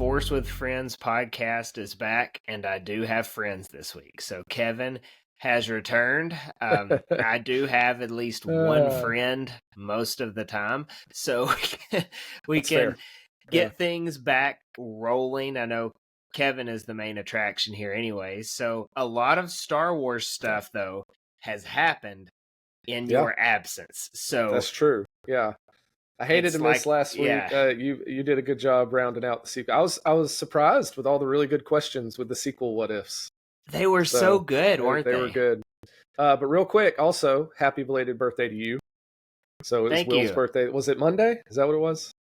Force with Friends podcast is back, and I do have friends this week. So Kevin has returned. I do have at least one friend most of the time, so we can get things back rolling. I know Kevin is the main attraction here anyway. So a lot of Star Wars stuff, though, has happened in your absence. So that's true. Yeah. I hated to miss last week. You did a good job rounding out the sequel. I was surprised with all the really good questions with the sequel what ifs. They were so good, weren't they? They were good. But real quick, also, happy belated birthday to you. So it was Will's birthday. Was it Monday? Is that what it was?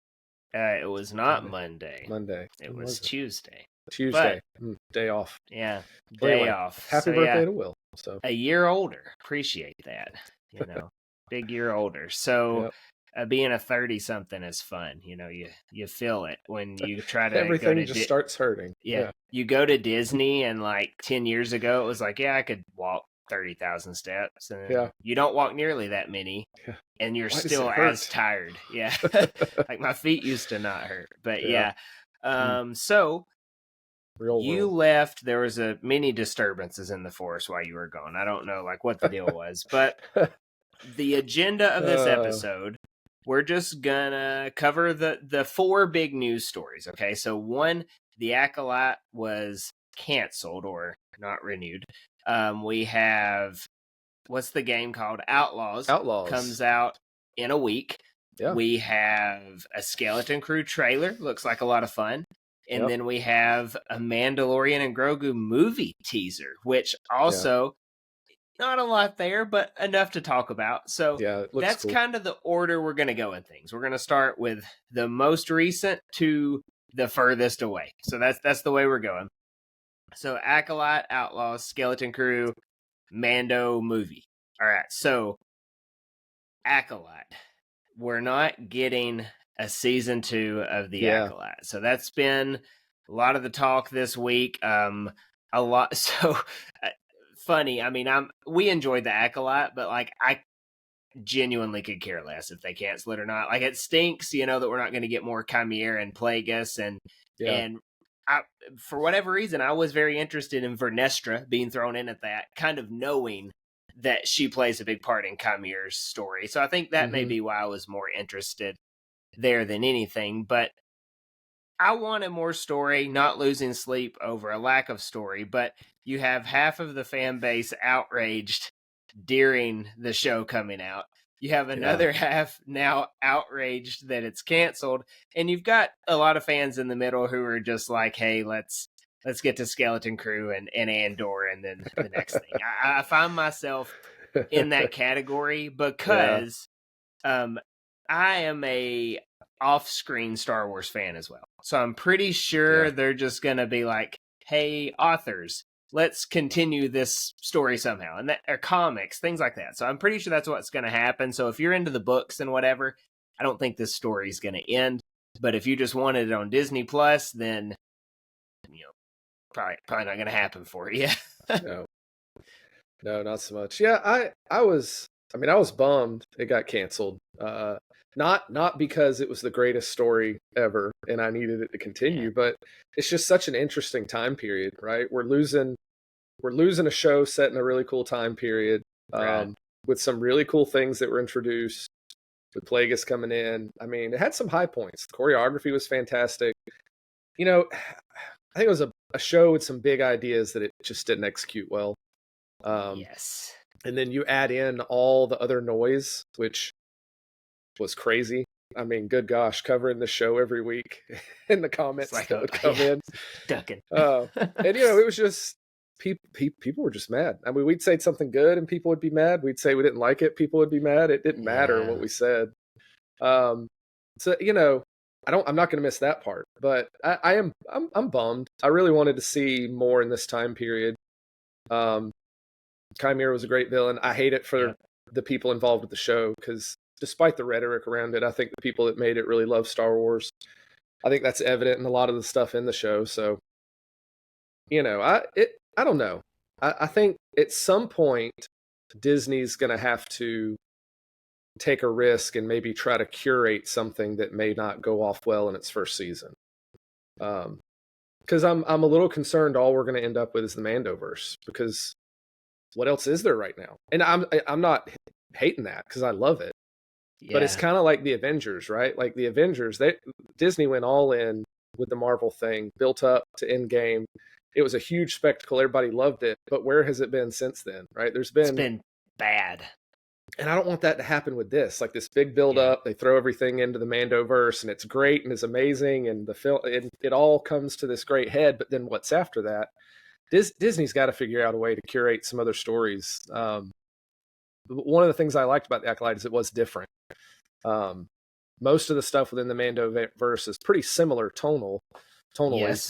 It was not Monday. It was Tuesday. Day off. Yeah, day off. Happy birthday to Will. So a year older. Appreciate that. You know, big year older. So being a 30-something is fun. You know, you feel it when you try to everything just starts hurting. Yeah, you go to Disney, and like 10 years ago, it was like, I could walk 30,000 steps, and you don't walk nearly that many, and you're still as tired. Yeah, like my feet used to not hurt, but so you left. There was many disturbances in the Force while you were gone. I don't know like what the deal was, but the agenda of this episode, we're just gonna cover the 4 big news stories. Okay, so 1, the Acolyte was canceled or not renewed. We have, what's the game called? Outlaws. Comes out in a week. Yeah. We have a Skeleton Crew trailer. Looks like a lot of fun. And then we have a Mandalorian and Grogu movie teaser, which also not a lot there, but enough to talk about. So that's kind of the order we're going to go in things. We're going to start with the most recent to the furthest away. So that's the way we're going. So Acolyte, Outlaws, Skeleton Crew, Mando movie. All right, so Acolyte. We're not getting a season 2 of the Acolyte. So that's been a lot of the talk this week. A lot. So funny. I mean, we enjoyed the Acolyte, but like I genuinely could care less if they cancel it or not. Like it stinks, you know, that we're not going to get more Chimera and Plagueis and for whatever reason, I was very interested in Vernestra being thrown in at that, kind of knowing that she plays a big part in Chimera's story. So I think that may be why I was more interested there than anything. But I wanted more story, not losing sleep over a lack of story. But you have half of the fan base outraged during the show coming out. You have another half now outraged that it's canceled. And you've got a lot of fans in the middle who are just like, hey, let's get to Skeleton Crew and Andor and then the next thing. I find myself in that category because I am a off-screen Star Wars fan as well. So I'm pretty sure they're just going to be like, hey, authors, let's continue this story somehow, and or comics, things like that. So I'm pretty sure that's what's going to happen. So if you're into the books and whatever, I don't think this story is going to end. But if you just wanted it on Disney Plus, then probably not going to happen for you. No, not so much. Yeah, I was bummed it got canceled. Not because it was the greatest story ever and I needed it to continue, but it's just such an interesting time period, right? We're losing a show set in a really cool time period, with some really cool things that were introduced, with Plagueis coming in. I mean, it had some high points. The choreography was fantastic. You know, I think it was a show with some big ideas that it just didn't execute well. Yes. And then you add in all the other noise, which was crazy. I mean, good gosh, covering the show every week in the comments that would come in. Ducking. And, it was just, people were just mad. I mean, we'd say something good and people would be mad. We'd say we didn't like it. People would be mad. It didn't matter what we said. So, I'm not going to miss that part, but I'm bummed. I really wanted to see more in this time period. Chimera was a great villain. I hate it for the people involved with the show, because despite the rhetoric around it, I think the people that made it really love Star Wars. I think that's evident in a lot of the stuff in the show. So, I don't know. I think at some point Disney's going to have to take a risk and maybe try to curate something that may not go off well in its first season. because I'm a little concerned. All we're going to end up with is the Mandoverse, because what else is there right now? And I'm not hating that, because I love it. Yeah. But it's kind of like the Avengers, right? Like the Avengers, Disney went all in with the Marvel thing, built up to Endgame. It was a huge spectacle. Everybody loved it. But where has it been since then, right? It's been bad. And I don't want that to happen with this. Like this big build up, they throw everything into the Mandoverse, and it's great and it's amazing, and the film, it all comes to this great head. But then what's after that? Disney's got to figure out a way to curate some other stories. One of the things I liked about the Acolyte is it was different. Most of the stuff within the Mandoverse is pretty similar tonally,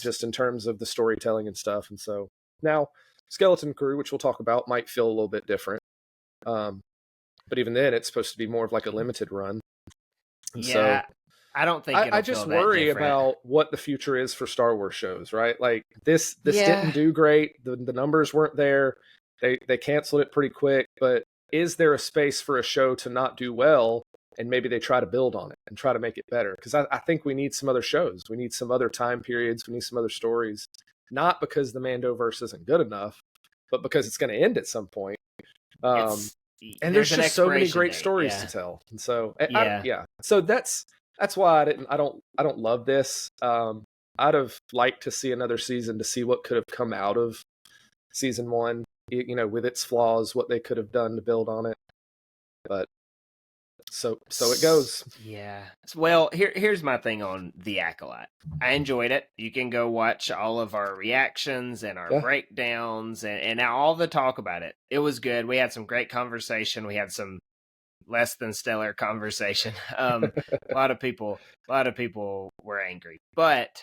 just in terms of the storytelling and stuff. And so now Skeleton Crew, which we'll talk about, might feel a little bit different. But even then, it's supposed to be more of like a limited run. And so I don't think I just worry about what the future is for Star Wars shows, right? Like this didn't do great. The numbers weren't there. They canceled it pretty quick. But is there a space for a show to not do well, and maybe they try to build on it and try to make it better? Because I think we need some other shows. We need some other time periods. We need some other stories. Not because the Mandoverse isn't good enough, but because it's going to end at some point. And there's just so many great stories to tell. And so, so that's why I don't love this. I'd have liked to see another season to see what could have come out of season 1, you know, with its flaws, what they could have done to build on it. But so it goes. Yeah. Well, here's my thing on The Acolyte. I enjoyed it. You can go watch all of our reactions and our breakdowns and now all the talk about it. It was good. We had some great conversation. We had some less than stellar conversation. A lot of people were angry. But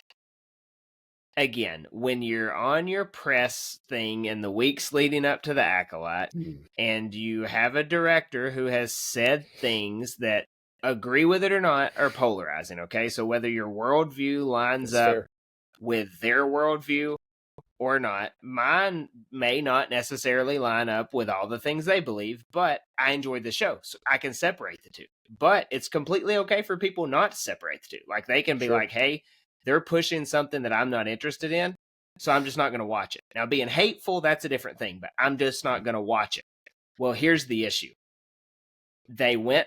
again, when you're on your press thing in the weeks leading up to The Acolyte, and you have a director who has said things that, agree with it or not, are polarizing, okay? So whether your worldview lines up with their worldview or not, mine may not necessarily line up with all the things they believe, but I enjoyed the show, so I can separate the two. But it's completely okay for people not to separate the two. Like, they can be like, hey, they're pushing something that I'm not interested in, so I'm just not going to watch it. Now, being hateful, that's a different thing, but I'm just not going to watch it. Well, here's the issue. They went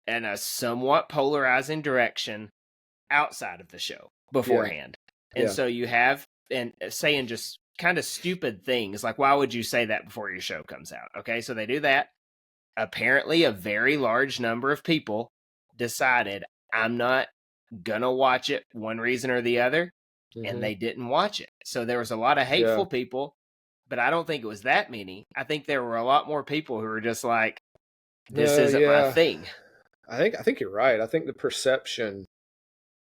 in a somewhat polarizing direction outside of the show beforehand. And so you have, and saying just kind of stupid things, like, why would you say that before your show comes out? Okay, so they do that. Apparently, a very large number of people decided, I'm not gonna watch it, one reason or the other, and they didn't watch it. So there was a lot of hateful people, but I don't think it was that many. I think there were a lot more people who were just like, this isn't my thing. I think you're right. I think the perception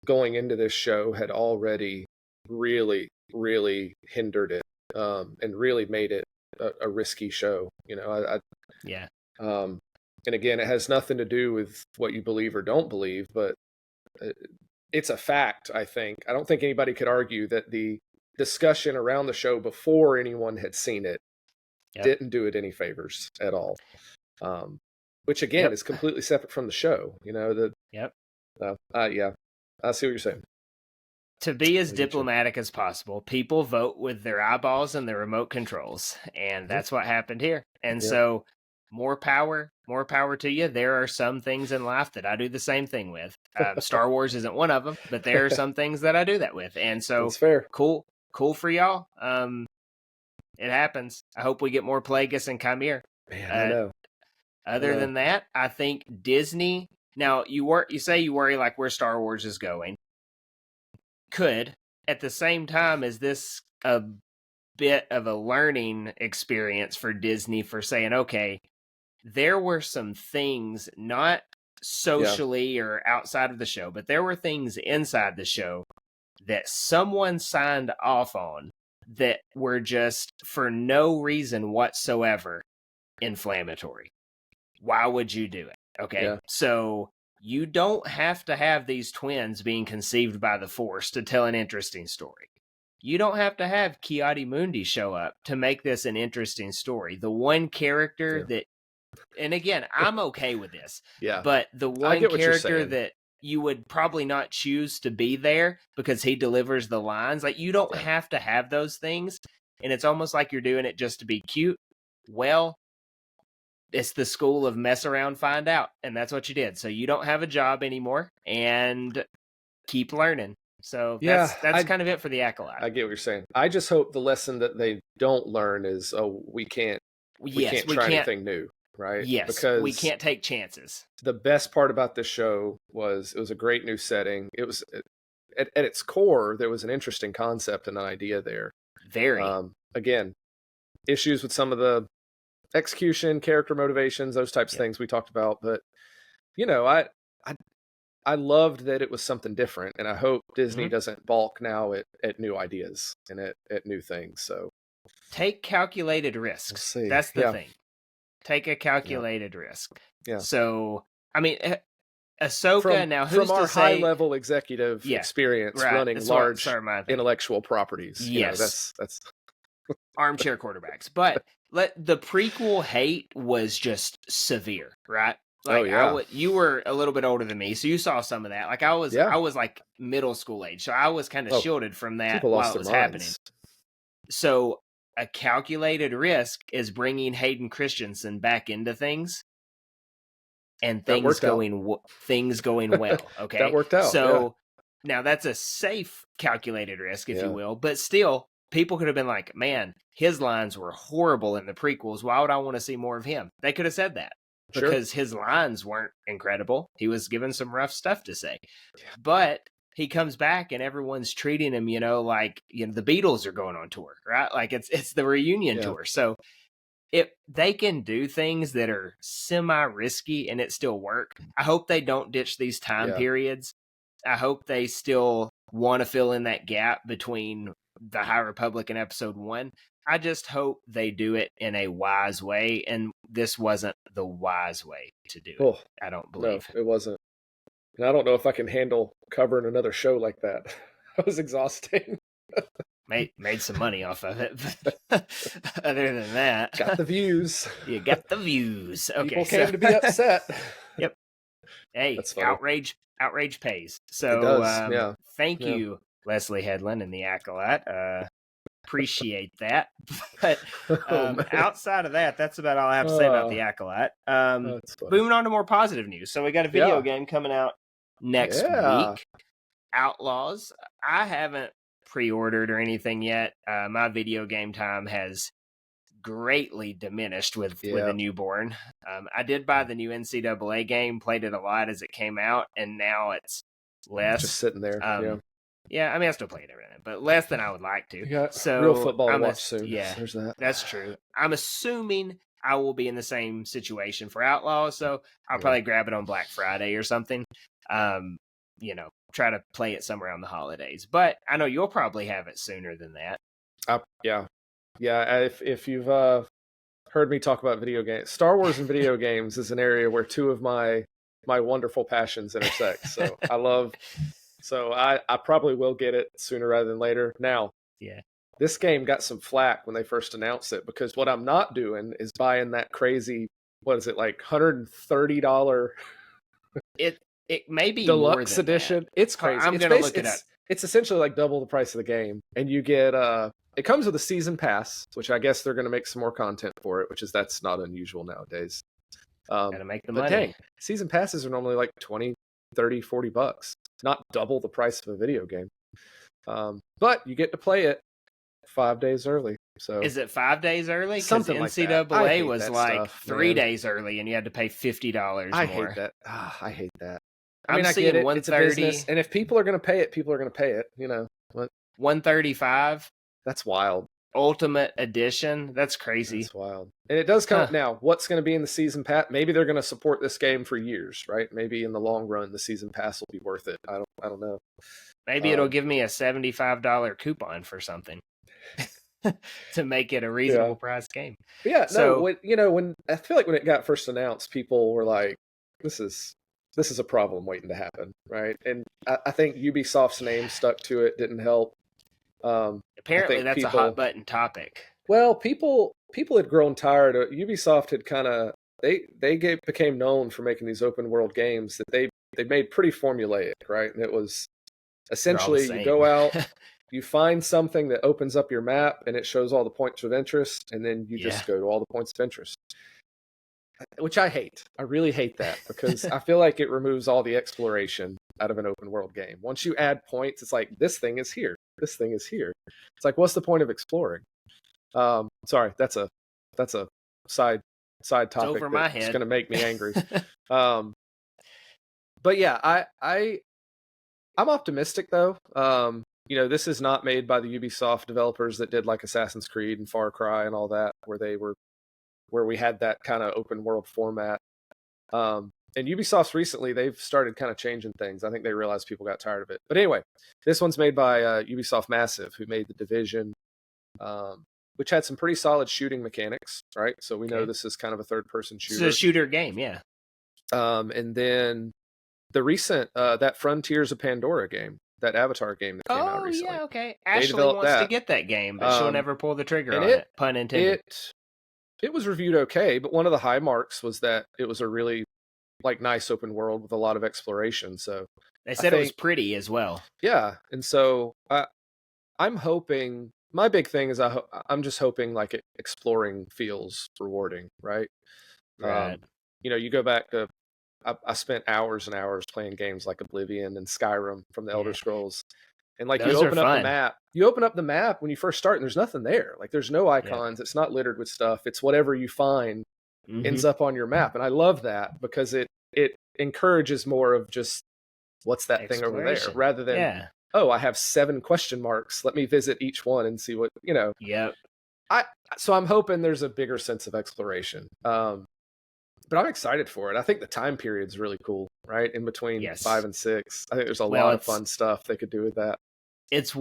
going into this show had already really, really hindered it, and really made it a risky show. You know, and again, it has nothing to do with what you believe or don't believe, but it's a fact, I think. I don't think anybody could argue that the discussion around the show before anyone had seen it didn't do it any favors at all. Which again is completely separate from the show. You know, I see what you're saying. To be as diplomatic as possible, people vote with their eyeballs and their remote controls, and that's what happened here. And so, more power to you. There are some things in life that I do the same thing with. Star Wars isn't one of them, but there are some things that I do that with. And so, that's fair. Cool for y'all. It happens. I hope we get more Plagueis and Chimera. Man, I know. Other than that, I think Disney. Now, you say you worry like where Star Wars is going. Could, at the same time, is this a bit of a learning experience for Disney for saying, okay, there were some things not socially or outside of the show, but there were things inside the show that someone signed off on that were just for no reason whatsoever inflammatory. Why would you do it? Okay. So you don't have to have these twins being conceived by the Force to tell an interesting story. You don't have to have Ki-Adi-Mundi show up to make this an interesting story. The one character that, and again, I'm okay with this. But the one character that you would probably not choose to be there because he delivers the lines. Like, you don't have to have those things, and it's almost like you're doing it just to be cute. Well, it's the school of mess around, find out, and that's what you did. So you don't have a job anymore, and keep learning. So that's kind of it for the Acolyte. I get what you're saying. I just hope the lesson that they don't learn is, we can't try anything new, right? Yes, because we can't take chances. The best part about this show was it was a great new setting. It was at its core, there was an interesting concept and an idea there. Very. Again, issues with some of the execution, character motivations, those types of things we talked about. But, I loved that it was something different, and I hope Disney doesn't balk now at new ideas and at new things. So take calculated risks. That's the thing. Take a calculated risk. Yeah. So, I mean, Ahsoka from our high-level executive experience running large intellectual properties. Yes, that's armchair quarterbacks. But the prequel hate was just severe, right? Like, you were a little bit older than me, so you saw some of that. Like, I was like middle school age, so I was kind of shielded from that while it was happening. So a calculated risk is bringing Hayden Christensen back into things, and things going well. Okay, that worked out. So now that's a safe calculated risk, if you will, but still, people could have been like, "Man, his lines were horrible in the prequels. Why would I want to see more of him?" They could have said that. Because his lines weren't incredible. He was given some rough stuff to say. But he comes back and everyone's treating him, like, the Beatles are going on tour, right? Like, it's the reunion tour. So if they can do things that are semi-risky and it still work, I hope they don't ditch these time periods. I hope they still want to fill in that gap between the High Republic and Episode 1. I just hope they do it in a wise way, and this wasn't the wise way to do it. I don't believe. No, it wasn't. And I don't know if I can handle covering another show like that. That was exhausting. Made some money off of it, but other than that, got the views. You got the views. Okay, people came to be upset. Yep. Hey, outrage pays. So, it does. Thank you, Leslie Headland and the Acolyte. Appreciate that. But outside of that, that's about all I have to say about the Acolyte. Moving on to more positive news. So we got a video game coming out next week. Outlaws. I haven't pre-ordered or anything yet. My video game time has greatly diminished with a newborn. I did buy the new NCAA game, played it a lot as it came out, and now it's less. Just sitting there. Yeah, I mean, I still play it every night, but less than I would like to. You got real football to watch soon. Yeah, there's that. That's true. I'm assuming I will be in the same situation for Outlaws, so I'll probably grab it on Black Friday or something. Try to play it somewhere on the holidays. But I know you'll probably have it sooner than that. Yeah. If you've heard me talk about video games, Star Wars and video games is an area where two of my wonderful passions intersect. So So I probably will get it sooner rather than later. Now, this game got some flack when they first announced it, because what I'm not doing is buying that crazy, what is it, like $130 it may be deluxe edition. That. It's crazy. I'm going to look it up. It's essentially like double the price of the game, and you get it comes with a season pass, which I guess they're going to make some more content for it, that's not unusual nowadays. Gotta make the money. Dang, season passes are normally like $20, $30, $40. Not double the price of a video game. But you get to play it 5 days early. So is it 5 days early? Because NCAA was like 3 days early, and you had to pay $50 more. I hate that. I hate that. I mean, I get it. It's a business, and if people are going to pay it, people are going to pay it. $135. That's wild. Ultimate Edition. That's crazy. That's wild. And it does come now. What's going to be in the season pass? Maybe they're going to support this game for years, right? Maybe in the long run, the season pass will be worth it. I don't know. Maybe it'll give me a $75 coupon for something to make it a reasonable price game. Yeah. So, when I feel like when it got first announced, people were like, "This is a problem waiting to happen," right? And I think Ubisoft's name stuck to it didn't help. Apparently, that's a hot button topic. Well, people had grown tired. Ubisoft had kind of became known for making these open world games that made pretty formulaic, right? And it was They're all the essentially you same. go out, you find something that opens up your map and it shows all the points of interest, and then you just go to all the points of interest. Which I hate. I really hate that because I feel like it removes all the exploration out of an open world game. Once you add points, it's like, this thing is here. This thing is here. It's like, what's the point of exploring? Sorry, that's a side topic over my that's head. going to make me angry. But yeah, I'm optimistic though. You know, this is not made by the Ubisoft developers that did like Assassin's Creed and Far Cry and all that, where we had that kind of open world format. And Ubisoft's recently, they've started kind of changing things. I think they realized people got tired of it. But anyway, this one's made by Ubisoft Massive, who made The Division, which had some pretty solid shooting mechanics, right? So we know this is kind of a third-person shooter. It's a shooter game, yeah. And then the recent, that Frontiers of Pandora game, that Avatar game that came out recently. Oh, yeah, okay. Ashley wants to get that game, but she'll never pull the trigger on it, pun intended. It was reviewed okay, but one of the high marks was that it was a really like nice open world with a lot of exploration. So they said it was pretty as well. Yeah, and so I'm hoping. My big thing is I'm just hoping like exploring feels rewarding, right? Right. You know, you go back to I spent hours and hours playing games like Oblivion and Skyrim from the Elder Scrolls. And like Those you open up the map. You open up the map when you first start and there's nothing there. Like there's no icons. It's not littered with stuff. It's whatever you find ends up on your map. And I love that because it encourages more of just what's that thing over there rather than oh, I have 7 question marks. Let me visit each one and see what, you know. Yep. So I'm hoping there's a bigger sense of exploration. But I'm excited for it. I think the time period's really cool, right? In between 5 and 6. I think there's a lot of fun stuff they could do with that. It's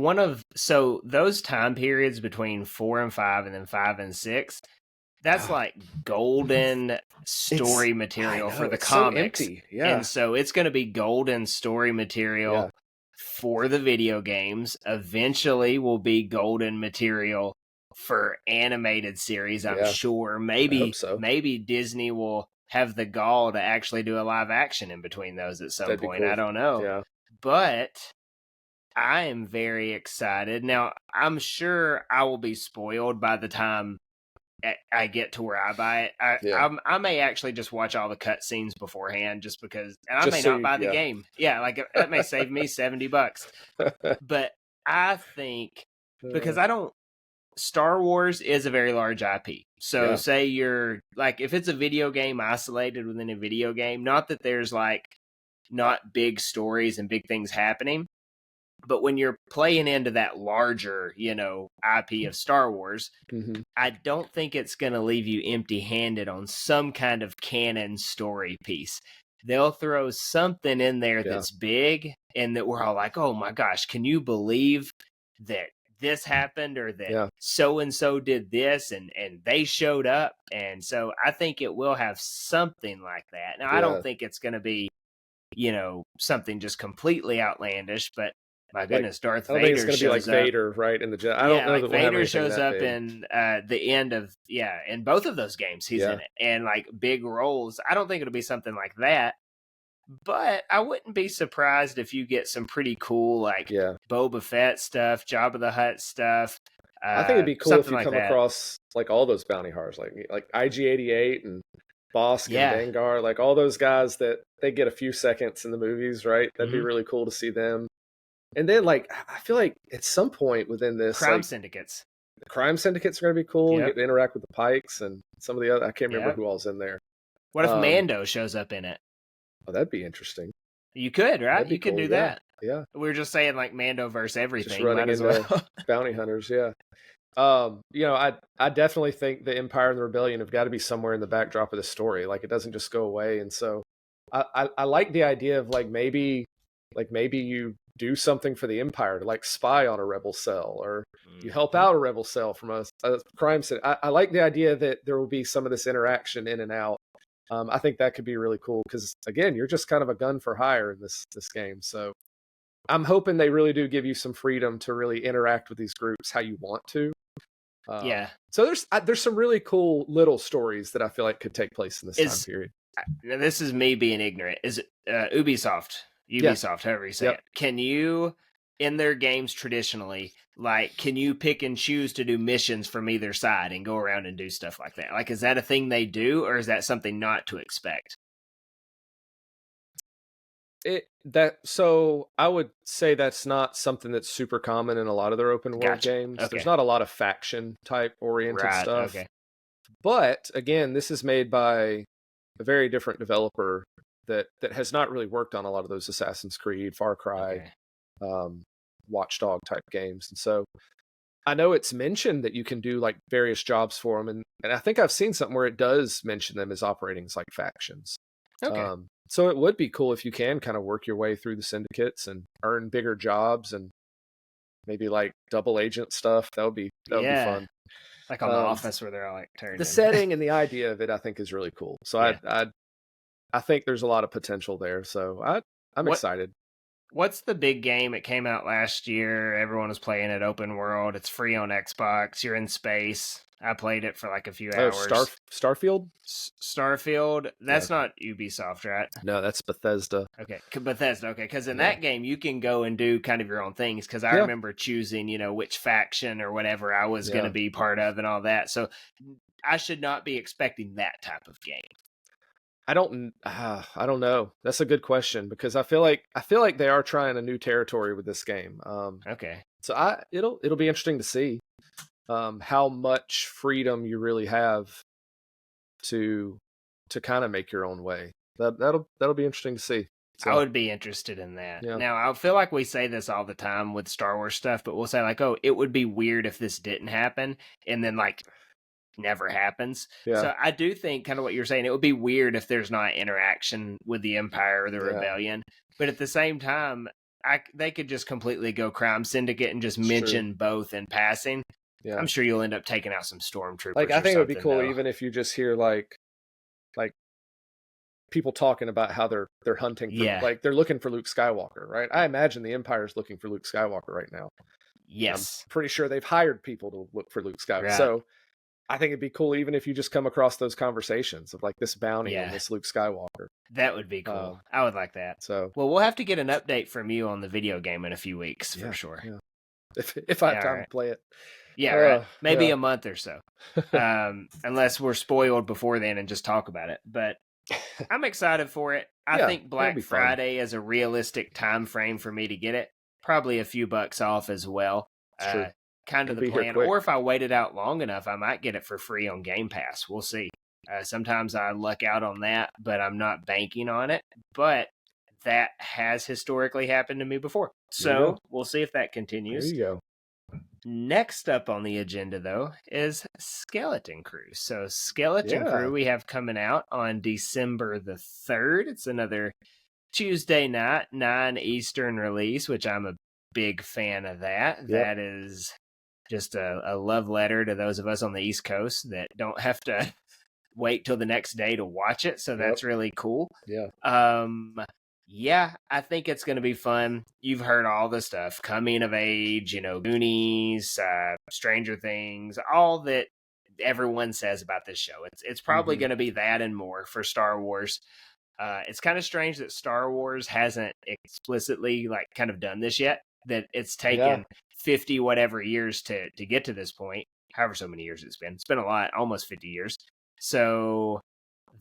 so those time periods between 4 and 5 and then 5 and 6, that's like golden story material for the comics. So empty. Yeah. And so it's going to be golden story material for the video games. Eventually will be golden material for animated series, I'm sure. Maybe Disney will have the gall to actually do a live action in between those at some point. Cool. I don't know. Yeah. But I am very excited. Now, I'm sure I will be spoiled by the time I get to where I buy it. I may actually just watch all the cutscenes beforehand just because, and I may not buy the game. Yeah, like that may save me $70. But I think, because Star Wars is a very large IP. So say you're like, if it's a video game isolated within a video game, not that there's like not big stories and big things happening, but when you're playing into that larger, you know, IP of Star Wars, I don't think it's going to leave you empty-handed on some kind of canon story piece. They'll throw something in there that's big and that we're all like, oh my gosh, can you believe that this happened or that so-and-so did this and they showed up? And so I think it will have something like that. Now, I don't think it's going to be, you know, something just completely outlandish, but my goodness, Darth Vader shows up. I think it's going to be like Vader, right, in the Jedi. I don't know that Vader shows up in the end of, in both of those games he's in it. And like big roles. I don't think it'll be something like that. But I wouldn't be surprised if you get some pretty cool, like Boba Fett stuff, Jabba the Hutt stuff. I think it'd be cool if you come across like all those bounty hunters, like IG-88 and Bosk and Dengar, like all those guys that they get a few seconds in the movies, right? That'd be really cool to see them. And then, like, I feel like at some point within this, crime syndicates. The crime syndicates are going to be cool. You get to interact with the Pikes and some of the other. I can't remember who all's in there. What if Mando shows up in it? Oh, that'd be interesting. You could, right? You could do that. Yeah. We were just saying like Mando versus everything. Just running into bounty hunters. Yeah. You know, I definitely think the Empire and the Rebellion have got to be somewhere in the backdrop of the story. Like it doesn't just go away. And so I like the idea of like maybe you do something for the Empire to like spy on a rebel cell, or you help out a rebel cell from a crime scene. I like the idea that there will be some of this interaction in and out. I think that could be really cool because again, you're just kind of a gun for hire in this game. So I'm hoping they really do give you some freedom to really interact with these groups how you want to. So there's some really cool little stories that I feel like could take place in this time period. Now this is me being ignorant. Is it Ubisoft, however you say it. Can you, in their games traditionally, like, can you pick and choose to do missions from either side and go around and do stuff like that? Like, is that a thing they do, or is that something not to expect? So I would say that's not something that's super common in a lot of their open world games. Okay. There's not a lot of faction type oriented stuff. Okay. But again, this is made by a very different developer that has not really worked on a lot of those Assassin's Creed, Far Cry, Watchdog type games. And so I know it's mentioned that you can do like various jobs for them. And I think I've seen something where it does mention them as operating as like factions. Okay. So it would be cool if you can kind of work your way through the syndicates and earn bigger jobs and maybe like double agent stuff. That would be fun. Like on The Office, where they're all like turned. The setting and the idea of it, I think, is really cool. So I think there's a lot of potential there. So I'm excited. What's the big game? It came out last year. Everyone was playing it. Open world. It's free on Xbox. You're in space. I played it for like a few hours. Starfield? Starfield. That's not Ubisoft, right? No, that's Bethesda. Okay, Bethesda. Okay, because in that game you can go and do kind of your own things. Because I remember choosing, which faction or whatever I was going to be part of and all that. So I should not be expecting that type of game. I don't know. That's a good question, because I feel like they are trying a new territory with this game. Okay. So it'll be interesting to see how much freedom you really have to kind of make your own way. That'll be interesting to see. So, I would be interested in that. Yeah. Now, I feel like we say this all the time with Star Wars stuff, but we'll say like, oh, it would be weird if this didn't happen, and then like never happens. Yeah. So I do think kind of what you're saying, it would be weird if there's not interaction with the Empire or the Rebellion. But at the same time, they could just completely go Crime Syndicate and just mention both in passing. Yeah. I'm sure you'll end up taking out some stormtroopers. Like, I think it would be cool even if you just hear like people talking about how they're hunting for, like they're looking for Luke Skywalker, right? I imagine the Empire's looking for Luke Skywalker right now. Yes. I'm pretty sure they've hired people to look for Luke Skywalker. Right. So I think it'd be cool even if you just come across those conversations of like this bounty on this Luke Skywalker. That would be cool. I would like that. So, well, we'll have to get an update from you on the video game in a few weeks for sure. Yeah. If I have time to play it. Yeah, right. Maybe a month or so. Unless we're spoiled before then and just talk about it. But I'm excited for it. I think Black Friday is a realistic time frame for me to get it. Probably a few bucks off as well. Kind of the plan. Or if I waited out long enough, I might get it for free on Game Pass. We'll see. Sometimes I luck out on that, but I'm not banking on it. But that has historically happened to me before. So we'll see if that continues. There you go. Next up on the agenda, though, is Skeleton Crew. So Skeleton Crew we have coming out on December the 3rd. It's another Tuesday night, 9 Eastern release, which I'm a big fan of that. Yep. That is just a love letter to those of us on the East Coast that don't have to wait till the next day to watch it. So that's really cool. Yeah. Yeah, I think it's going to be fun. You've heard all the stuff. Coming of age, Goonies, Stranger Things, all that everyone says about this show. It's probably going to be that and more for Star Wars. It's kind of strange that Star Wars hasn't explicitly kind of done this yet, that it's taken 50 whatever years to get to this point, however so many years it's been. It's been a lot, almost 50 years. So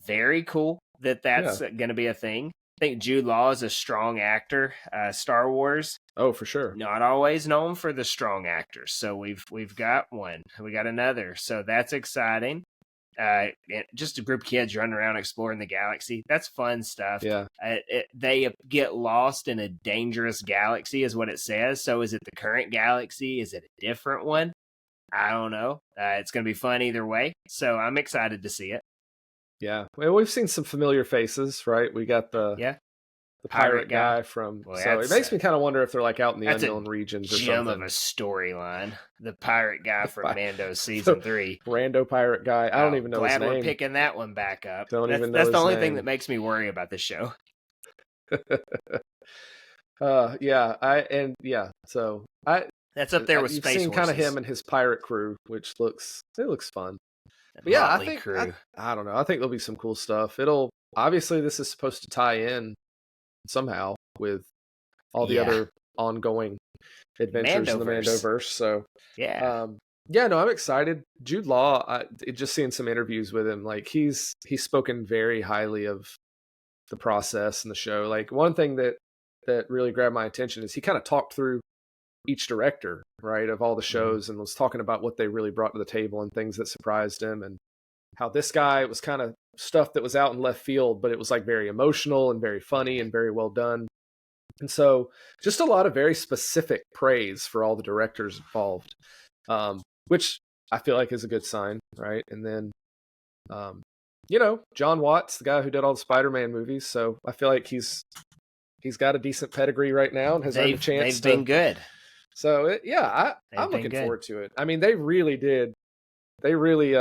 very cool that that's going to be a thing. I think Jude Law is a strong actor. Star Wars. Oh, for sure. Not always known for the strong actors. So we've got one. We got another. So that's exciting. Just a group of kids running around exploring the galaxy. That's fun stuff. Yeah. They get lost in a dangerous galaxy is what it says. So is it the current galaxy? Is it a different one? I don't know. It's going to be fun either way. So I'm excited to see it. Yeah, well, we've seen some familiar faces, right? We got the pirate guy from. Well, so it makes me kind of wonder if they're out in the unknown regions or something. Gem of a storyline. The pirate guy from Mando season 3. Rando pirate guy. I don't even know his name. Glad we're picking that one back up. That's the only thing that makes me worry about this show. So that's up there with Space Forces. You've seen kind of him and his pirate crew, which looks fun. But yeah, I think I don't know. I think there'll be some cool stuff. It'll obviously this is supposed to tie in somehow with all the other ongoing adventures in the Mandoverse. So no, I'm excited. Jude Law, just seeing some interviews with him, like he's spoken very highly of the process and the show. Like one thing that really grabbed my attention is he kind of talked through each director, right, of all the shows, and was talking about what they really brought to the table and things that surprised him, and how this guy, it was kind of stuff that was out in left field, but it was like very emotional and very funny and very well done. And so just a lot of very specific praise for all the directors involved, which I feel like is a good sign, right? And then, John Watts, the guy who did all the Spider-Man movies, so I feel like he's got a decent pedigree right now and has earned a chance. They've been good. So I'm looking forward to it. I mean, they really did. They really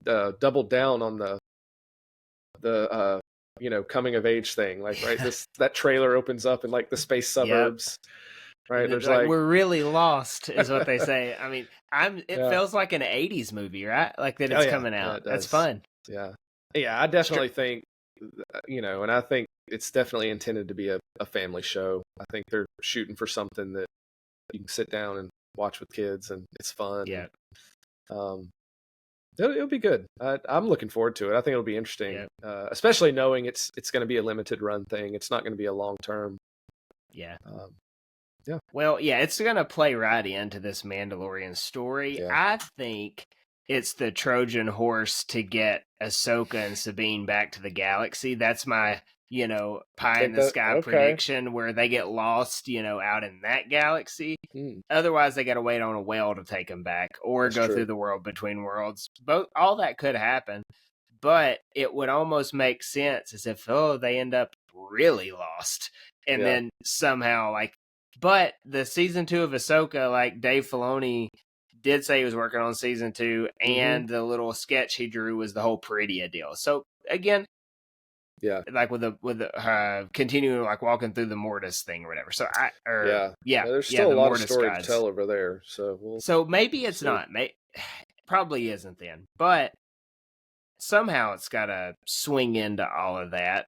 doubled down on the coming of age thing. Like, right, that trailer opens up in like the space suburbs. Right, there's like we're really lost, is what they say. I mean, it feels like an '80s movie, right? Like that it's coming out. That's fun. Yeah. I definitely think, and I think it's definitely intended to be a family show. I think they're shooting for something that you can sit down and watch with kids, and it's fun. Yeah. It'll be good. I'm looking forward to it. I think it'll be interesting, especially knowing it's going to be a limited run thing. It's not going to be a long term. Yeah. Yeah. Well, it's going to play right into this Mandalorian story. Yeah. I think it's the Trojan horse to get Ahsoka and Sabine back to the galaxy. That's my, pie in the sky prediction, where they get lost, out in that galaxy. Otherwise, they got to wait on a whale to take them back, or go through the world between worlds. All that could happen, but it would almost make sense as if, they end up really lost, and then somehow but the season 2 of Ahsoka, like Dave Filoni did say he was working on season 2, and the little sketch he drew was the whole Peridia deal. So again, like with the continuing like walking through the Mortis thing or whatever. So there's still a lot of story to tell over there. So maybe it's not. Probably isn't then, but somehow it's got to swing into all of that.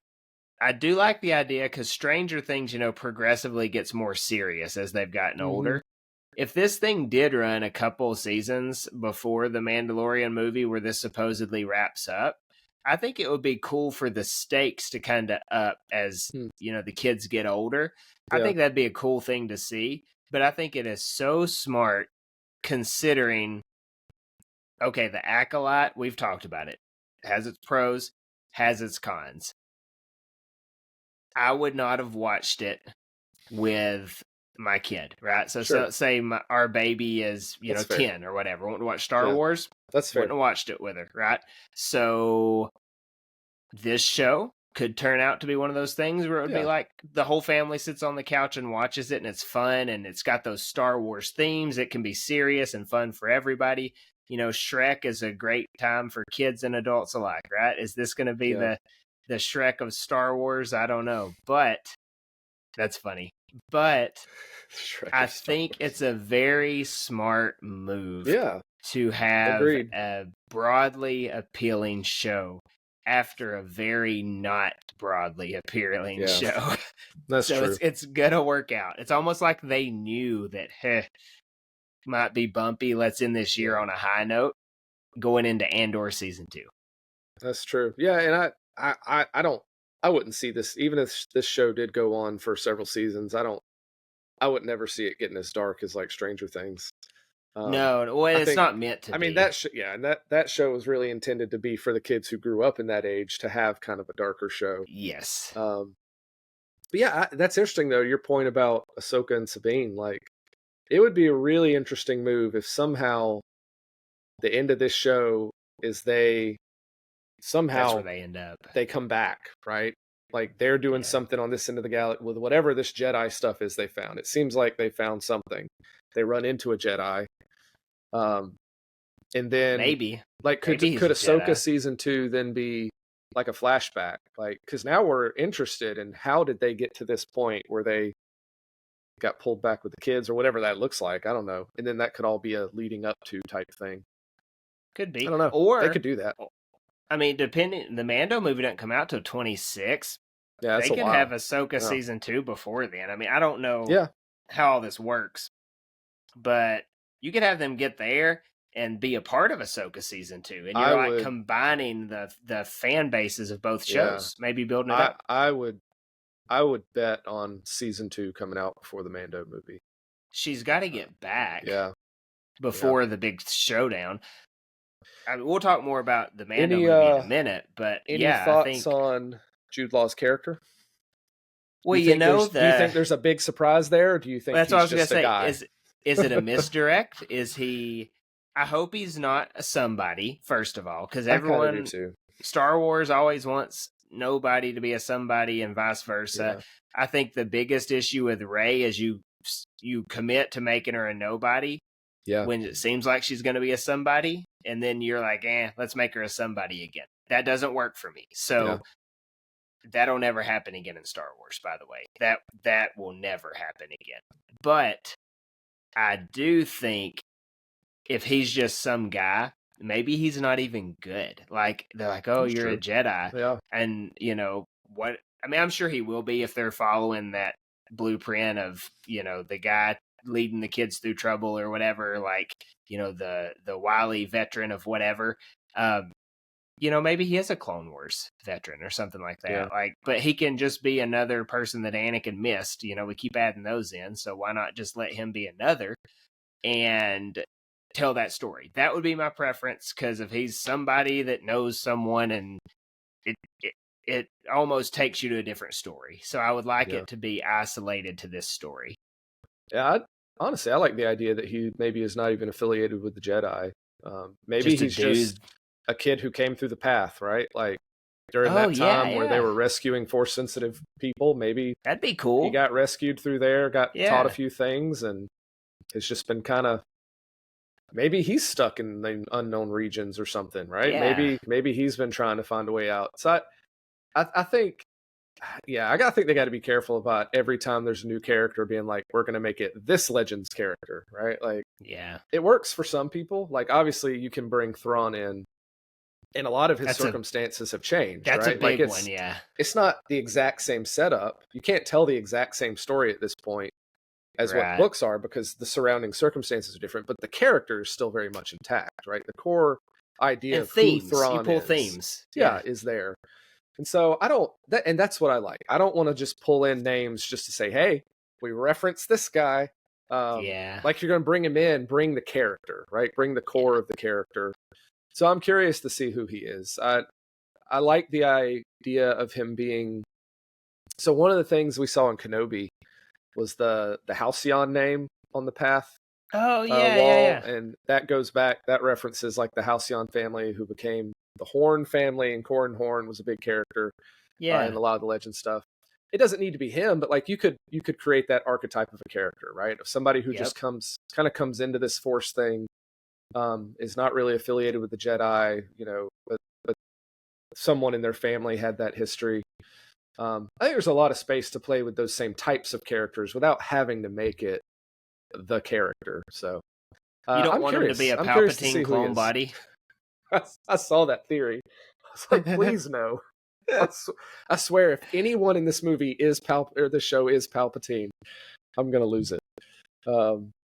I do like the idea because Stranger Things, progressively gets more serious as they've gotten older. If this thing did run a couple seasons before the Mandalorian movie where this supposedly wraps up, I think it would be cool for the stakes to kind of up as, the kids get older. I think that'd be a cool thing to see. But I think it is so smart considering, the Acolyte, we've talked about it. Has its pros, has its cons. I would not have watched it with my kid, right? So say our baby is, 10 or whatever. Want to watch Star Wars? That's fair. Wouldn't have watched it with her, right? So this show could turn out to be one of those things where it would be like the whole family sits on the couch and watches it, and it's fun, and it's got those Star Wars themes. It can be serious and fun for everybody. Shrek is a great time for kids and adults alike, right? Is this going to be the Shrek of Star Wars? I don't know, but that's funny. But I think it's a very smart move to have a broadly appealing show after a very not broadly appealing show. That's true. It's gonna work out. It's almost like they knew that might be bumpy. Let's end this year on a high note going into Andor season 2. That's true. Yeah, and I wouldn't see this, even if this show did go on for several seasons. I would never see it getting as dark as like Stranger Things. No, it's not meant to be. I mean, that show was really intended to be for the kids who grew up in that age to have kind of a darker show. Yes. But that's interesting though. Your point about Ahsoka and Sabine, like, it would be a really interesting move if somehow the end of this show is that's where they end up. They come back, right? Like they're doing something on this end of the galaxy with whatever this Jedi stuff is they found. It seems like they found something. They run into a Jedi. And then maybe could Ahsoka season 2 then be like a flashback? Like, because now we're interested in how did they get to this point where they got pulled back with the kids or whatever that looks like. I don't know. And then that could all be a leading up to type thing. Could be. I don't know. Or they could do that. I mean, depending, the Mando movie doesn't come out till 26. Yeah, that's they a could while. have Ahsoka season 2 before then. I mean, I don't know how all this works, but you could have them get there and be a part of Ahsoka season 2, and you're combining the fan bases of both shows, maybe building it up. I would bet on season 2 coming out before the Mando movie. She's got to get back before the big showdown. I mean, we'll talk more about the Mando movie in a minute, but any thoughts on Jude Law's character? Well, do you think there's a big surprise there, or do you think that's he's what I was just a guy? Is it a misdirect? Is he? I hope he's not a somebody, first of all, because everyone, Star Wars always wants nobody to be a somebody and vice versa. Yeah. I think the biggest issue with Rey is you commit to making her a nobody when it seems like she's going to be a somebody, and then you're like, let's make her a somebody again. That doesn't work for me. So that'll never happen again in Star Wars, by the way. That will never happen again. But I do think if he's just some guy, maybe he's not even good. Like, they're like, oh, you're a Jedi. Yeah. And, what? I mean, I'm sure he will be if they're following that blueprint of, the guy leading the kids through trouble or whatever, like, the wily veteran of whatever. Maybe he is a Clone Wars veteran or something like that. Yeah. Like, but he can just be another person that Anakin missed. We keep adding those in, so why not just let him be another and tell that story? That would be my preference, because if he's somebody that knows someone, and it almost takes you to a different story. So I would like it to be isolated to this story. Yeah, honestly, I like the idea that he maybe is not even affiliated with the Jedi. Maybe he's just a kid who came through the path, right? Like, during that time where they were rescuing Force-sensitive people, maybe that'd be cool. He got rescued through there, got taught a few things, and has just been kind of, maybe he's stuck in the unknown regions or something, right? Yeah. Maybe he's been trying to find a way out. So I think, I think they got to be careful about every time there's a new character being like, we're going to make it this Legends character, right? Like, it works for some people. Like, obviously, you can bring Thrawn in, and a lot of his circumstances have changed. That's right? a big one, yeah. It's not the exact same setup. You can't tell the exact same story at this point as what books are, because the surrounding circumstances are different, but the character is still very much intact, right? The core idea of themes. Who Thrawn you pull themes. Is there. And so and that's what I like. I don't want to just pull in names just to say, hey, we reference this guy. Like, you're going to bring him in, bring the character, right? Bring the core of the character. So I'm curious to see who he is. I like the idea of him being. So one of the things we saw in Kenobi was the Halcyon name on the path. Oh wall, and that goes back. That references like the Halcyon family, who became the Horn family, and Corran Horn was a big character. In a lot of the legend stuff. It doesn't need to be him, but like you could create that archetype of a character, right? Of somebody who just comes into this Force thing, is not really affiliated with the Jedi, but someone in their family had that history. I think there's a lot of space to play with those same types of characters without having to make it the character. So you don't want him to be a Palpatine clone body. I saw that theory. I was like, please no. I swear, if anyone in this movie is or the show is Palpatine, I'm gonna lose it.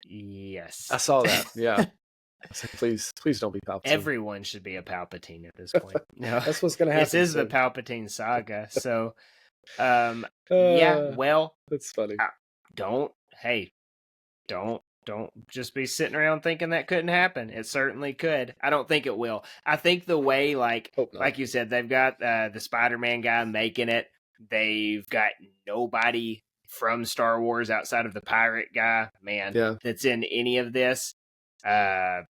Yes, I saw that. Yeah, I was like, please don't be Palpatine. Everyone should be a Palpatine at this point. No, that's what's gonna happen. This is the Palpatine saga. So, well, that's funny. Don't just be sitting around thinking that couldn't happen. It certainly could. I don't think it will. I think the way, like you said, they've got the Spider-Man guy making it. They've got nobody from Star Wars outside of the pirate guy, that's in any of this. That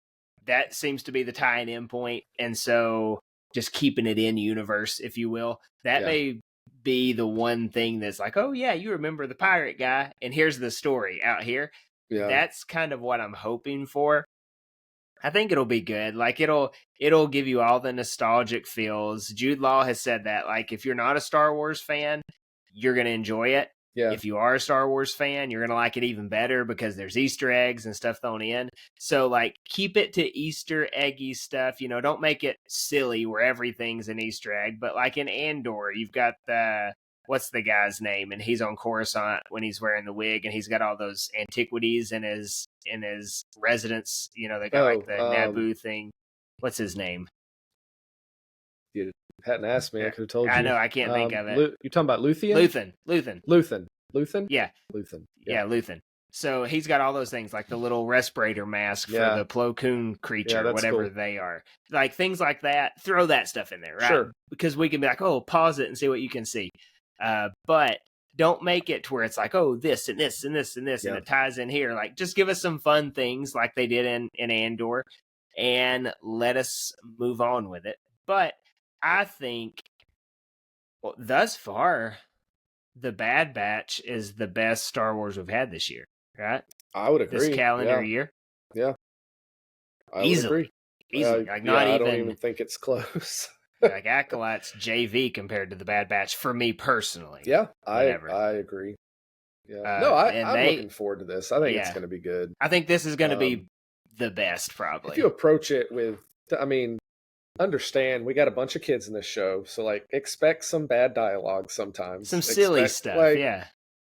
seems to be the tie-in point. And so just keeping it in universe, if you will, that may be the one thing that's like, oh yeah, you remember the pirate guy, and here's the story out here. Yeah. That's kind of what I'm hoping for. I think it'll be good. Like, it'll give you all the nostalgic feels. Jude Law has said that, like, if you're not a Star Wars fan, you're going to enjoy it. Yeah. If you are a Star Wars fan, you're going to like it even better because there's Easter eggs and stuff thrown in. So, like, keep it to Easter eggy stuff. You know, don't make it silly where everything's an Easter egg. But, like, in Andor, you've got what's the guy's name? And he's on Coruscant when he's wearing the wig, and he's got all those antiquities in his residence. You know, they got, like, the Naboo thing. What's his name? You hadn't asked me, I could have told you. I know, I can't think of it. You talking about Luthen? Luthen. Yeah. Yeah, Luthen. So he's got all those things, like the little respirator mask for the Plo Koon creature, whatever they are. Like, things like that, throw that stuff in there, right? Sure. Because we can be like, oh, pause it and see what you can see. But don't make it to where it's like, oh, this and this and this and this, and it ties in here. Like, just give us some fun things like they did in Andor, and let us move on with it. But I think, well, thus far, the Bad Batch is the best Star Wars we've had this year, right? I would agree. This calendar year. Yeah. I Easily. would agree. Easily. Like, not I don't even think it's close. Like, Acolyte's JV compared to the Bad Batch for me personally. Yeah, I agree. Yeah. No, I'm looking forward to this. I think it's going to be good. I think this is going to be the best, probably. If you approach it with, I mean, understand we got a bunch of kids in this show, so, like, expect some bad dialogue sometimes, some silly stuff, like,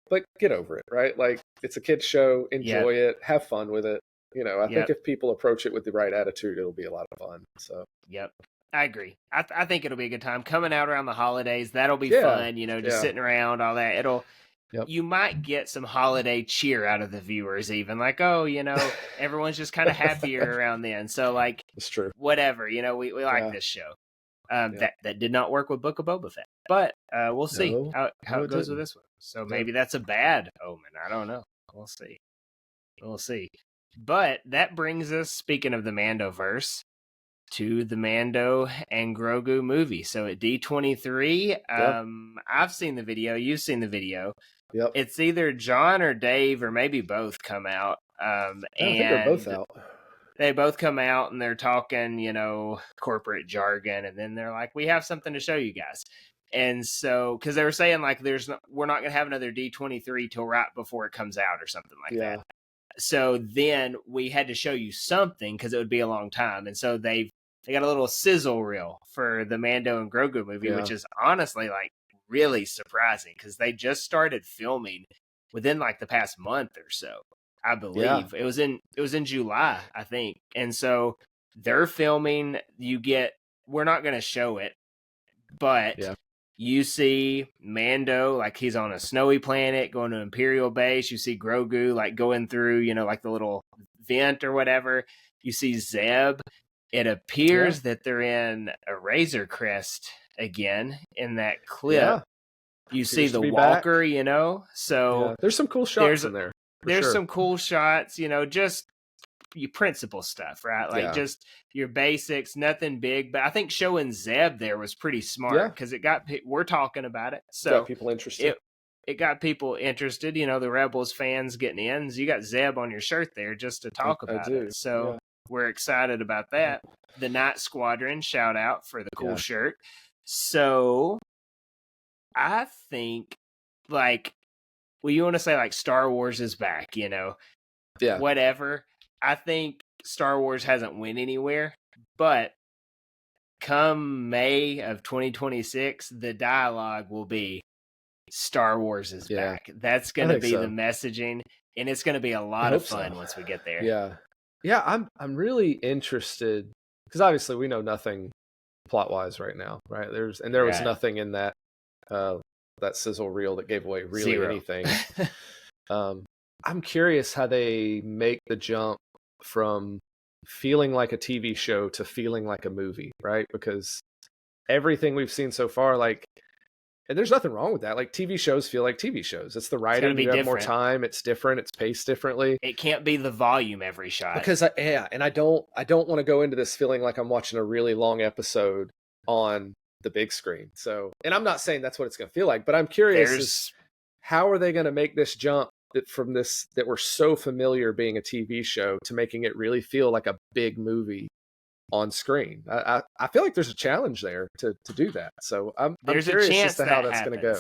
but get over it, right? Like, it's a kid's show, enjoy it, have fun with it. You know, I think if people approach it with the right attitude, it'll be a lot of fun. So I agree. I think it'll be a good time coming out around the holidays. That'll be fun, you know, just sitting around, all that. You might get some holiday cheer out of the viewers, even like, oh, you know, everyone's just kind of happier around then. So, like, it's true. Whatever, you know, we like this show. That did not work with Book of Boba Fett, but we'll see how it goes with this one. So maybe that's a bad omen. I don't know. We'll see. But that brings us, speaking of the Mandoverse, to the Mando and Grogu movie. So at D23, I've seen the video. You've seen the video. Yep. It's either John or Dave or maybe both come out. I think they're both out. They both come out and they're talking, you know, corporate jargon. And then they're like, we have something to show you guys. And so, because they were saying, like, we're not going to have another D23 till right before it comes out or something like that. So then we had to show you something because it would be a long time. And so they got a little sizzle reel for the Mando and Grogu movie, which is honestly, like, really surprising because they just started filming within, like, the past month or so, I believe. It was in July, I think. And so they're filming. We're not going to show it, but you see Mando, like, he's on a snowy planet going to Imperial Base. You see Grogu, like, going through, you know, like, the little vent or whatever. You see Zeb. It appears that they're in a Razor Crest again in that clip. Yeah. You see the walker, back. You know? So there's some cool shots in there. There's some cool shots, you know, just your principal stuff, right? Like just your basics, nothing big. But I think showing Zeb there was pretty smart because we're talking about it. So got people interested. It got people interested, you know, the Rebels fans getting in. So you got Zeb on your shirt there just to talk about it. So we're excited about that. The Night Squadron, shout out for the cool shirt. So I think, like, well, you want to say, like, Star Wars is back, you know? Yeah. Whatever. I think Star Wars hasn't went anywhere, but come May of 2026, the dialogue will be Star Wars is back. That's going to be the messaging, and it's going to be a lot of fun once we get there. Yeah. Yeah, I'm really interested because obviously we know nothing plot-wise right now, right? There was nothing in that sizzle reel that gave away really anything. I'm curious how they make the jump from feeling like a TV show to feeling like a movie, right? Because everything we've seen so far, like, and there's nothing wrong with that. Like, TV shows feel like TV shows. It's the writing. You have more time. It's different. It's paced differently. It can't be the volume every shot. Because and I don't want to go into this feeling like I'm watching a really long episode on the big screen. So, and I'm not saying that's what it's going to feel like, but I'm curious how are they going to make this jump from this that we're so familiar being a TV show to making it really feel like a big movie on screen. I feel like there's a challenge there to do that. So I'm curious as to how that's going to go.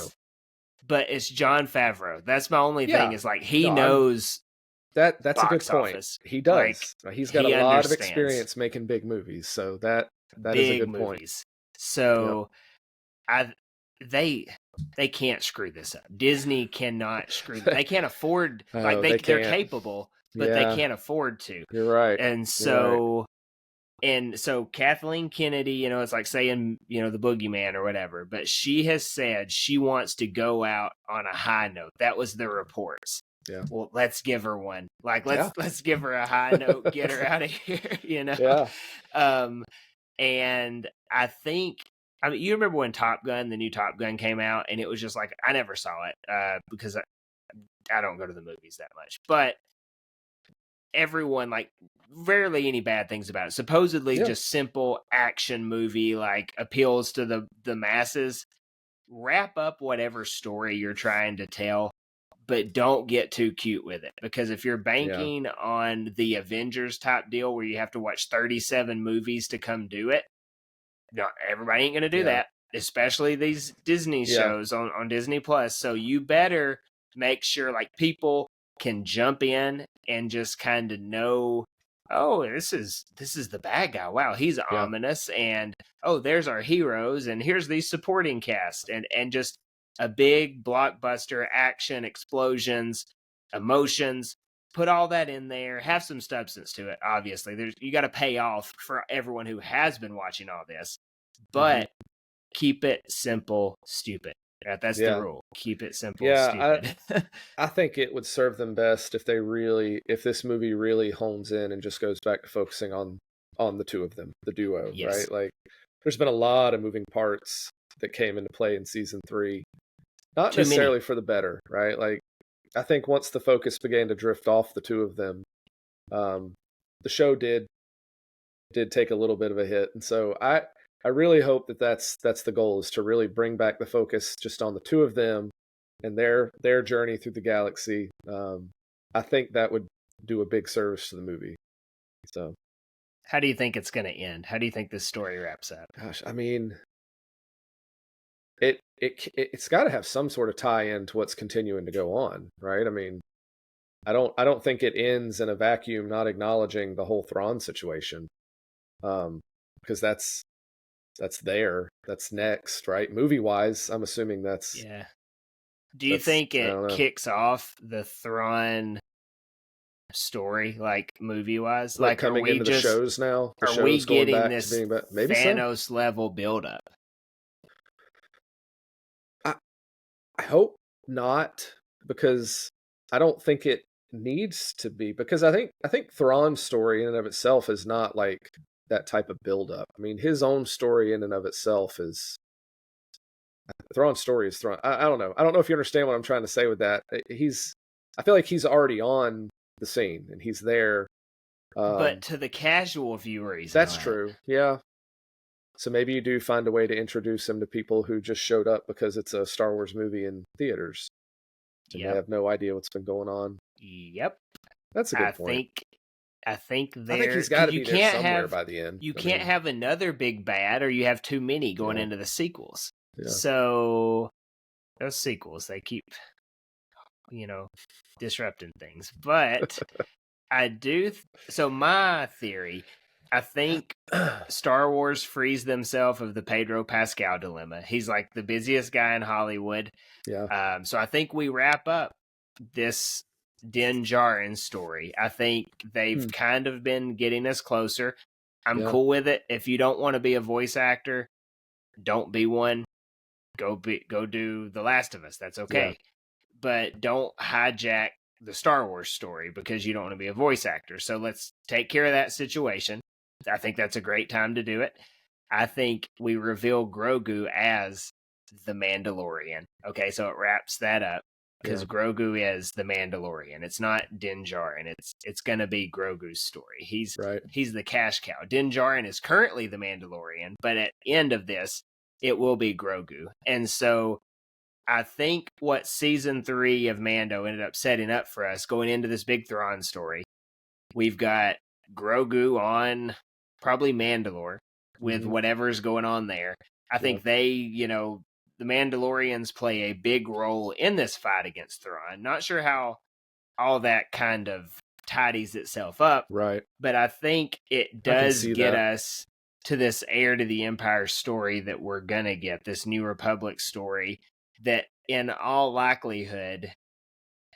but it's Jon Favreau. That's my only thing. Is like he No, knows that's a good point. office. He does. Like, He's got a lot of experience making big movies, so that is a good point. So they can't screw this up. Disney cannot screw. They can't afford. Like they're capable, but they can't afford to. You're right. And so. And so Kathleen Kennedy, it's like saying, the boogeyman or whatever, but she has said she wants to go out on a high note. That was the reports. Yeah. Well, let's give her one. Like, let's give her a high note, get her out of here, Yeah. And I think, you remember when the new Top Gun came out, and it was just like, I never saw it because I don't go to the movies that much, but everyone, like, rarely any bad things about it. Supposedly just simple action movie, like appeals to the masses. Wrap up whatever story you're trying to tell, but don't get too cute with it, because if you're banking on the Avengers type deal where you have to watch 37 movies to come do it, no, everybody ain't gonna do that, especially these Disney shows on Disney Plus. So you better make sure, like, people can jump in and just kind of know, oh, this is the bad guy. Wow, he's ominous. And, oh, there's our heroes. And here's the supporting cast. And just a big blockbuster, action, explosions, emotions. Put all that in there. Have some substance to it, obviously. You got to pay off for everyone who has been watching all this. But keep it simple, stupid. That's the rule. Keep it simple, stupid. I think it would serve them best if this movie really hones in and just goes back to focusing on the two of them, the duo, right? Like, there's been a lot of moving parts that came into play in season 3, not necessarily for the better, right? Like, I think once the focus began to drift off the two of them, the show did take a little bit of a hit, and so I really hope that's the goal, is to really bring back the focus just on the two of them and their journey through the galaxy. I think that would do a big service to the movie. So, how do you think it's going to end? How do you think this story wraps up? Gosh, I mean, it's got to have some sort of tie-in to what's continuing to go on, right? I mean, I don't think it ends in a vacuum, not acknowledging the whole Thrawn situation, because that's next, right? Movie wise, I'm assuming that's Do you think it kicks off the Thrawn story, like movie wise? Like coming into the shows now? Are we getting this maybe Thanos level build up? I hope not, because I don't think it needs to be, because I think Thrawn's story in and of itself is not like that type of build up. I mean, his own story in and of itself is Thrawn's story is Thrawn. I don't know. I don't know if you understand what I'm trying to say with that. I feel like he's already on the scene and he's there. But to the casual viewer, that's true. Yeah. So maybe you do find a way to introduce him to people who just showed up because it's a Star Wars movie in theaters. And they have no idea what's been going on. Yep. That's a good point. I think he's got to be there somewhere by the end. You can't have another big bad, or you have too many going into the sequels. Yeah. So those sequels, they keep, disrupting things. But I do. So my theory, I think Star Wars frees themselves of the Pedro Pascal dilemma. He's like the busiest guy in Hollywood. Yeah. So I think we wrap up this Din Djarin story. I think they've kind of been getting us closer. I'm cool with it. If you don't want to be a voice actor, don't be one. Go do The Last of Us. That's okay. Yeah. But don't hijack the Star Wars story because you don't want to be a voice actor. So let's take care of that situation. I think that's a great time to do it. I think we reveal Grogu as the Mandalorian. Okay, so it wraps that up. Because Grogu is the Mandalorian. It's not Din Djarin. It's going to be Grogu's story. He's the cash cow. Din Djarin is currently the Mandalorian, but at the end of this, it will be Grogu. And so I think what season 3 of Mando ended up setting up for us going into this big Thrawn story, we've got Grogu on probably Mandalore with whatever's going on there. I think they, the Mandalorians play a big role in this fight against Thrawn. Not sure how all that kind of tidies itself up. Right. But I think it does get us to this heir to the Empire story that we're going to get, this New Republic story, that in all likelihood,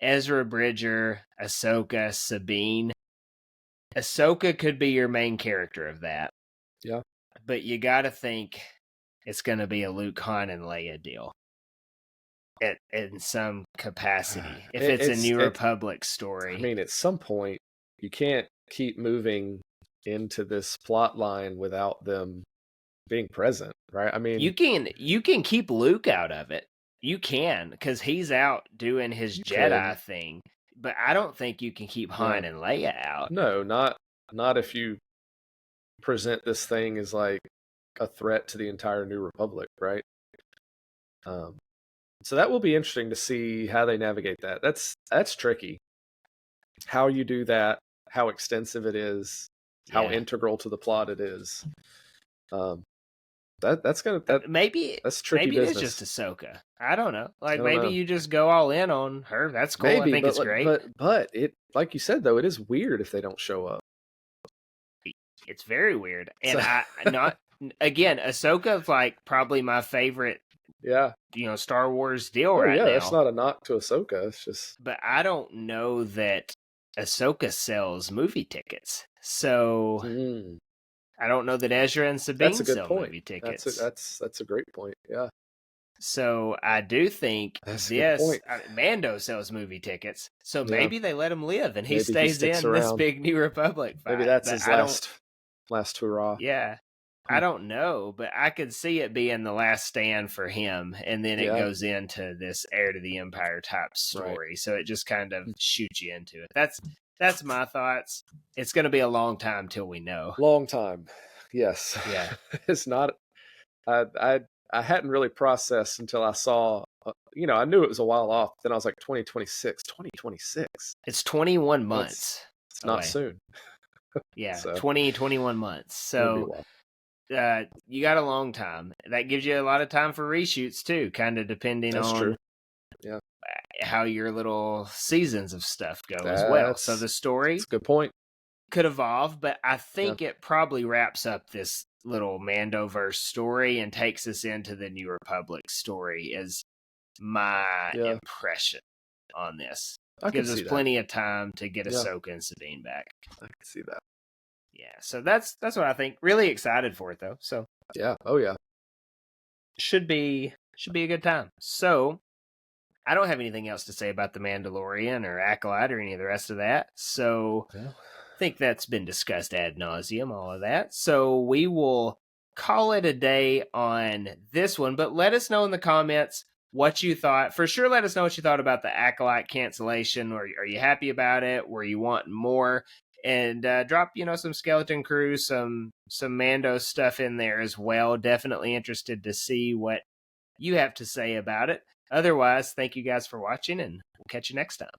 Ezra Bridger, Ahsoka, Sabine. Ahsoka could be your main character of that. Yeah. But you got to think it's going to be a Luke, Han, and Leia deal. In some capacity. If it's a New Republic story. I mean, at some point, you can't keep moving into this plot line without them being present, right? I mean, you can keep Luke out of it. You can, because he's out doing his Jedi thing. But I don't think you can keep Han and Leia out. No, not if you present this thing as like a threat to the entire New Republic, right? So that will be interesting to see how they navigate that. That's tricky. How you do that, how extensive it is, how integral to the plot it is. That's tricky maybe business. It's just Ahsoka. I don't know. Like maybe you just go all in on her. That's cool. Maybe, I think it's great. But it, like you said though, it is weird if they don't show up. It's very weird, and Ahsoka's like probably my favorite. Yeah, Star Wars deal right now. Yeah, that's not a knock to Ahsoka. It's just. But I don't know that Ahsoka sells movie tickets, so I don't know that Ezra and Sabine sell movie tickets. That's a great point. Yeah. So I do think Mando sells movie tickets, so maybe they let him live and he stays in this big New Republic fight. Maybe that's his last hurrah. Yeah. I don't know, but I could see it being the last stand for him, and then it goes into this heir to the Empire type story. Right. So it just kind of shoots you into it. That's my thoughts. It's going to be a long time till we know. Long time, yes. Yeah, it's not. I hadn't really processed until I saw. I knew it was a while off. Then I was like 2026. 2026. It's 21 months. It's not soon. Yeah, 21 months. So. You got a long time. That gives you a lot of time for reshoots too, kind of depending on how your little seasons of stuff go as well. So the story, that's a good point, could evolve, but I think it probably wraps up this little Mandoverse story and takes us into the New Republic story is my impression on this. Gives us plenty of time to get Ahsoka and Sabine back. I can see that. Yeah, so that's what I think. Really excited for it though. So yeah, oh yeah, should be a good time. So I don't have anything else to say about the Mandalorian or Acolyte or any of the rest of that. So I think that's been discussed ad nauseum, all of that. So we will call it a day on this one. But let us know in the comments what you thought. For sure, let us know what you thought about the Acolyte cancellation. Are you happy about it? Were you wanting more? And drop, some Skeleton Crew, some Mando stuff in there as well. Definitely interested to see what you have to say about it. Otherwise, thank you guys for watching, and we'll catch you next time.